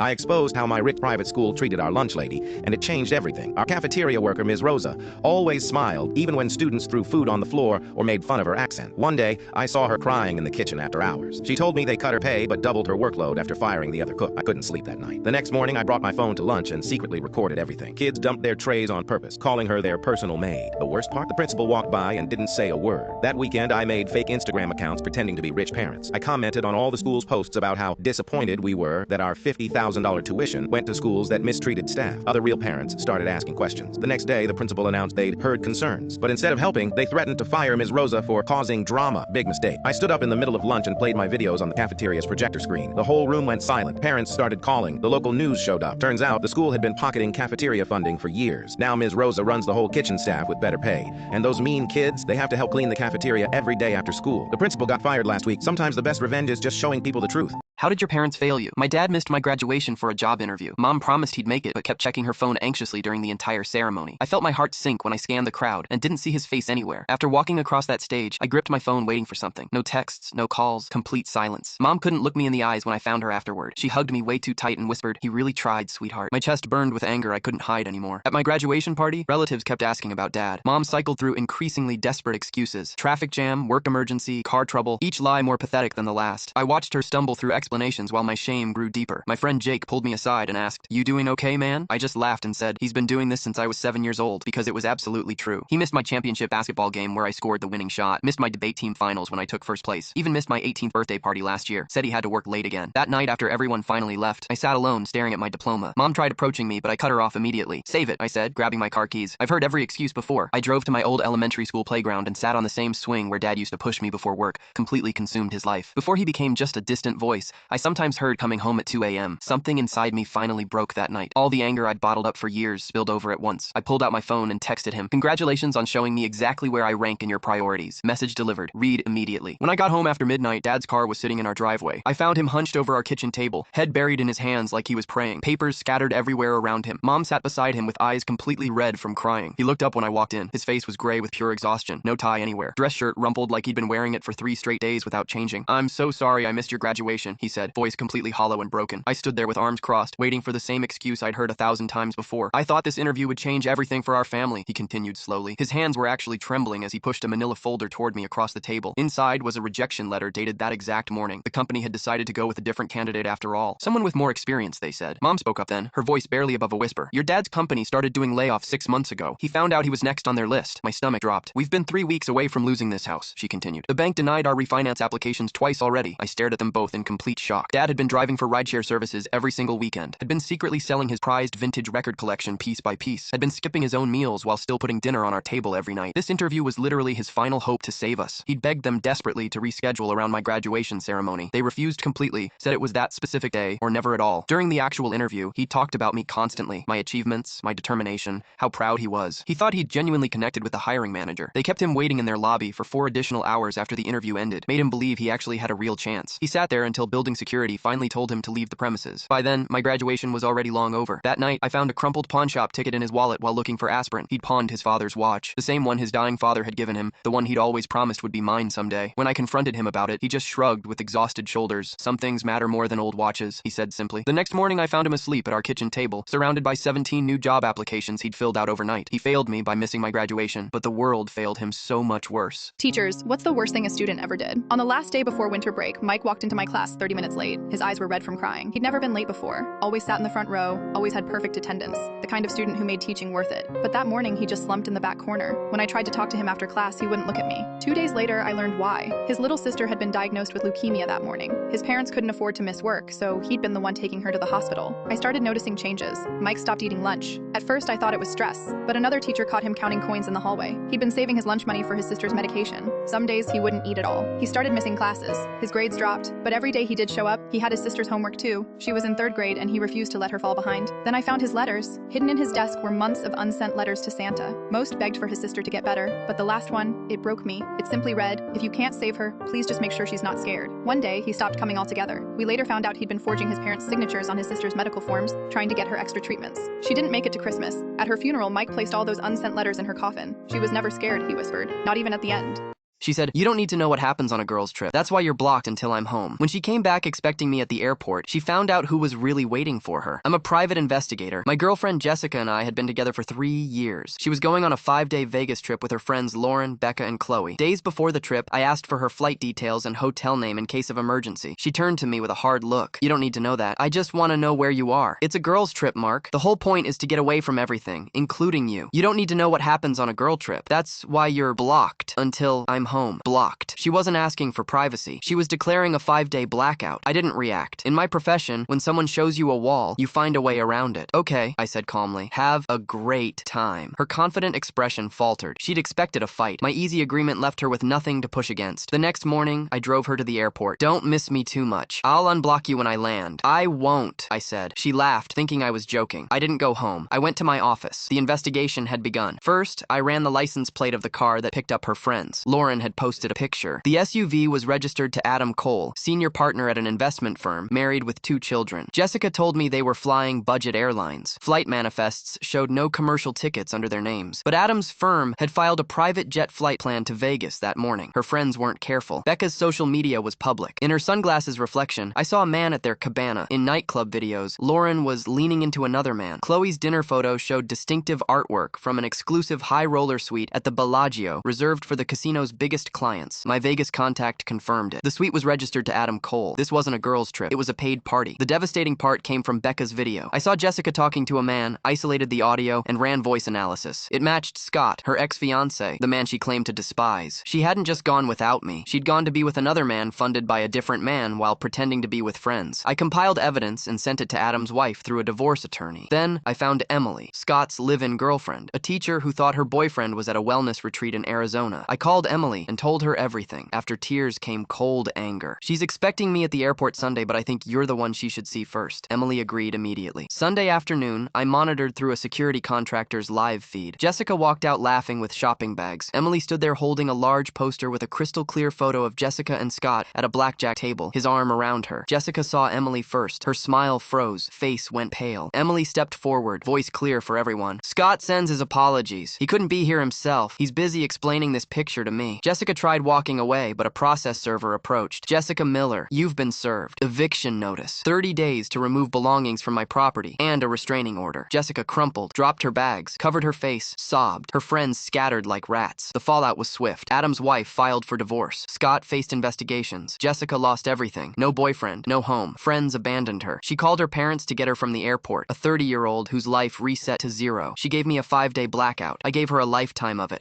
I exposed how my rich private school treated our lunch lady, and it changed everything. Our cafeteria worker, Ms. Rosa, always smiled, even when students threw food on the floor or made fun of her accent. One day, I saw her crying in the kitchen after hours. She told me they cut her pay but doubled her workload after firing the other cook. I couldn't sleep that night. The next morning, I brought my phone to lunch and secretly recorded everything. Kids dumped their trays on purpose, calling her their personal maid. The worst part, the principal walked by and didn't say a word. That weekend, I made fake Instagram accounts pretending to be rich parents. I commented on all the school's posts about how disappointed we were that our $50,000 tuition went to schools that mistreated staff. Other real parents started asking questions. The next day, the principal announced they'd heard concerns, but instead of helping, they threatened to fire Ms. Rosa for causing drama. Big mistake. I stood up in the middle of lunch and played my videos on the cafeteria's projector screen. The whole room went silent. Parents started calling. The local news showed up. Turns out, the school had been pocketing cafeteria funding for years. Now Ms. Rosa runs the whole kitchen staff with better pay. And those mean kids, they have to help clean the cafeteria every day after school. The principal got fired last week. Sometimes the best revenge is just showing people the truth. How did your parents fail you? My dad missed my graduation for a job interview. Mom promised he'd make it, but kept checking her phone anxiously during the entire ceremony. I felt my heart sink when I scanned the crowd and didn't see his face anywhere. After walking across that stage, I gripped my phone waiting for something. No texts, no calls, complete silence. Mom couldn't look me in the eyes when I found her afterward. She hugged me way too tight and whispered, "He really tried, sweetheart." My chest burned with anger I couldn't hide anymore. At my graduation party, relatives kept asking about Dad. Mom cycled through increasingly desperate excuses. Traffic jam, work emergency, car trouble, each lie more pathetic than the last. I watched her stumble through explanations while my shame grew deeper. My friend Jake pulled me aside and asked, "You doing okay, man?" I just laughed and said, "He's been doing this since I was 7 years old," because it was absolutely true. He missed my championship basketball game where I scored the winning shot, missed my debate team finals when I took first place, even missed my 18th birthday party last year, said he had to work late again. That night after everyone finally left, I sat alone staring at my diploma. Mom tried approaching me, but I cut her off immediately. "Save it," I said, grabbing my car keys. I've heard every excuse before. I drove to my old elementary school playground and sat on the same swing where Dad used to push me before work, completely consumed his life. Before he became just a distant voice, I sometimes heard coming home at 2 a.m. Something inside me finally broke that night. All the anger I'd bottled up for years spilled over at once. I pulled out my phone and texted him, "Congratulations on showing me exactly where I rank in your priorities. Message delivered. Read immediately." When I got home after midnight, Dad's car was sitting in our driveway. I found him hunched over our kitchen table, head buried in his hands like he was praying, papers scattered everywhere around him. Mom sat beside him with eyes completely red from crying. He looked up when I walked in. His face was gray with pure exhaustion, no tie anywhere. Dress shirt rumpled like he'd been wearing it for 3 straight days without changing. "I'm so sorry I missed your graduation," he said, voice completely hollow and broken. I stood there with arms crossed, waiting for the same excuse I'd heard 1,000 times before. "I thought this interview would change everything for our family," he continued slowly. His hands were actually trembling as he pushed a manila folder toward me across the table. Inside was a rejection letter dated that exact morning. The company had decided to go with a different candidate after all. Someone with more experience, they said. Mom spoke up then, her voice barely above a whisper. "Your dad's company started doing layoffs 6 months ago. He found out he was next on their list." My stomach dropped. "We've been 3 weeks away from losing this house," she continued. "The bank denied our refinance applications twice already." I stared at them both in complete shock. Dad had been driving for rideshare services every single weekend, had been secretly selling his prized vintage record collection piece by piece, had been skipping his own meals while still putting dinner on our table every night. This interview was literally his final hope to save us. He'd begged them desperately to reschedule around my graduation ceremony. They refused completely, said it was that specific day or never at all. During the actual interview, he talked about me constantly, my achievements, my determination, how proud he was. He thought he'd genuinely connected with the hiring manager. They kept him waiting in their lobby for 4 additional hours after the interview ended, made him believe he actually had a real chance. He sat there until building security finally told him to leave the premises. By then, my graduation was already long over. That night, I found a crumpled pawn shop ticket in his wallet while looking for aspirin. He'd pawned his father's watch, the same one his dying father had given him, the one he'd always promised would be mine someday. When I confronted him about it, he just shrugged with exhausted shoulders. "Some things matter more than old watches," he said simply. The next morning, I found him asleep at our kitchen table, surrounded by 17 new job applications he'd filled out overnight. He failed me by missing my graduation, but the world failed him so much worse. Teachers, what's the worst thing a student ever did? On the last day before winter break, Mike walked into my class 30 minutes late. His eyes were red from crying. He'd never been late before, always sat in the front row, always had perfect attendance, the kind of student who made teaching worth it. But that morning, he just slumped in the back corner. When I tried to talk to him after class, he wouldn't look at me. 2 days later, I learned why. His little sister had been diagnosed with leukemia that morning. His parents couldn't afford to miss work, so he'd been the one taking her to the hospital. I started noticing changes. Mike stopped eating lunch. At first, I thought it was stress, but another teacher caught him counting coins in the hallway. He'd been saving his lunch money for his sister's medication. Some days, he wouldn't eat at all. He started missing classes. His grades dropped, but every day he did show up. He had his sister's homework too. She was in 3rd grade, and he refused to let her fall behind. Then I found his letters. Hidden in his desk were months of unsent letters to Santa. Most begged for his sister to get better, but the last one, it broke me. It simply read, "If you can't save her, please just make sure she's not scared." One day, he stopped coming altogether. We later found out he'd been forging his parents' signatures on his sister's medical forms, trying to get her extra treatments. She didn't make it to Christmas. At her funeral, Mike placed all those unsent letters in her coffin. "She was never scared," he whispered. "Not even at the end." She said, "You don't need to know what happens on a girl's trip. That's why you're blocked until I'm home." When she came back expecting me at the airport, she found out who was really waiting for her. I'm a private investigator. My girlfriend Jessica and I had been together for 3 years. She was going on a 5-day Vegas trip with her friends Lauren, Becca, and Chloe. Days before the trip, I asked for her flight details and hotel name in case of emergency. She turned to me with a hard look. "You don't need to know that. I just want to know where you are. It's a girl's trip, Mark. The whole point is to get away from everything, including you. You don't need to know what happens on a girl trip. That's why you're blocked until I'm home." Blocked. She wasn't asking for privacy. She was declaring a 5-day blackout. I didn't react. In my profession, when someone shows you a wall, you find a way around it. "Okay," I said calmly. "Have a great time." Her confident expression faltered. She'd expected a fight. My easy agreement left her with nothing to push against. The next morning, I drove her to the airport. "Don't miss me too much. I'll unblock you when I land." "I won't," I said. She laughed, thinking I was joking. I didn't go home. I went to my office. The investigation had begun. First, I ran the license plate of the car that picked up her friends. Lauren had posted a picture. The SUV was registered to Adam Cole, senior partner at an investment firm, married with 2 children. Jessica told me they were flying budget airlines. Flight manifests showed no commercial tickets under their names. But Adam's firm had filed a private jet flight plan to Vegas that morning. Her friends weren't careful. Becca's social media was public. In her sunglasses reflection, I saw a man at their cabana. In nightclub videos, Lauren was leaning into another man. Chloe's dinner photo showed distinctive artwork from an exclusive high-roller suite at the Bellagio, reserved for the casino's biggest clients. My Vegas contact confirmed it. The suite was registered to Adam Cole. This wasn't a girls' trip. It was a paid party. The devastating part came from Becca's video. I saw Jessica talking to a man, isolated the audio, and ran voice analysis. It matched Scott, her ex-fiancé, the man she claimed to despise. She hadn't just gone without me. She'd gone to be with another man funded by a different man while pretending to be with friends. I compiled evidence and sent it to Adam's wife through a divorce attorney. Then I found Emily, Scott's live-in girlfriend, a teacher who thought her boyfriend was at a wellness retreat in Arizona. I called Emily and told her everything. After tears came cold anger. "She's expecting me at the airport Sunday, but I think you're the one she should see first." Emily agreed immediately. Sunday afternoon, I monitored through a security contractor's live feed. Jessica walked out laughing with shopping bags. Emily stood there holding a large poster with a crystal-clear photo of Jessica and Scott at a blackjack table, his arm around her. Jessica saw Emily first. Her smile froze. Face went pale. Emily stepped forward, voice clear for everyone. "Scott sends his apologies. He couldn't be here himself. He's busy explaining this picture to me." Jessica tried walking away, but a process server approached. "Jessica Miller, you've been served. Eviction notice. 30 days to remove belongings from my property, and a restraining order." Jessica crumpled, dropped her bags, covered her face, sobbed. Her friends scattered like rats. The fallout was swift. Adam's wife filed for divorce. Scott faced investigations. Jessica lost everything. No boyfriend, no home. Friends abandoned her. She called her parents to get her from the airport, a 30-year-old whose life reset to zero. She gave me a 5-day blackout. I gave her a lifetime of it.